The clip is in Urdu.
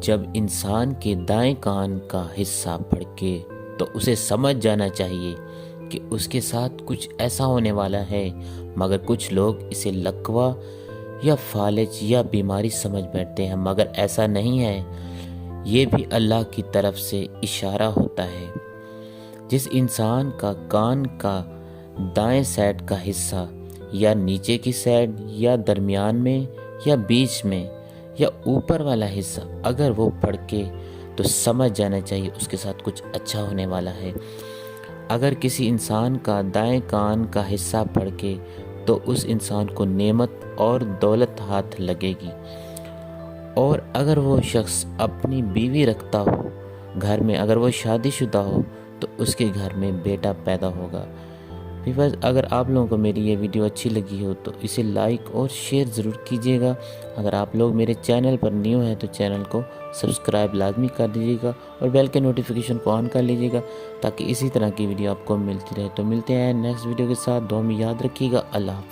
جب انسان کے دائیں کان کا حصہ پھڑکے تو اسے سمجھ جانا چاہیے کہ اس کے ساتھ کچھ ایسا ہونے والا ہے، مگر کچھ لوگ اسے لقوہ یا فالج یا بیماری سمجھ بیٹھتے ہیں، مگر ایسا نہیں ہے۔ یہ بھی اللہ کی طرف سے اشارہ ہوتا ہے۔ جس انسان کا کان کا دائیں سائڈ کا حصہ یا نیچے کی سائڈ یا درمیان میں یا بیچ میں یا اوپر والا حصہ اگر وہ پھڑکے تو سمجھ جانا چاہیے اس کے ساتھ کچھ اچھا ہونے والا ہے۔ اگر کسی انسان کا دائیں کان کا حصہ پھڑکے تو اس انسان کو نعمت اور دولت ہاتھ لگے گی، اور اگر وہ شخص اپنی بیوی رکھتا ہو گھر میں، اگر وہ شادی شدہ ہو تو اس کے گھر میں بیٹا پیدا ہوگا۔ بس اگر آپ لوگوں کو میری یہ ویڈیو اچھی لگی ہو تو اسے لائک اور شیئر ضرور کیجیے گا۔ اگر آپ لوگ میرے چینل پر نیو ہیں تو چینل کو سبسکرائب لازمی کر دیجیے گا اور بیل کے نوٹیفیکیشن کو آن کر لیجیے گا تاکہ اسی طرح کی ویڈیو آپ کو ملتی رہے۔ تو ملتے ہیں نیکسٹ ویڈیو کے ساتھ، دعا میں یاد رکھیے گا۔ اللہ حافظ۔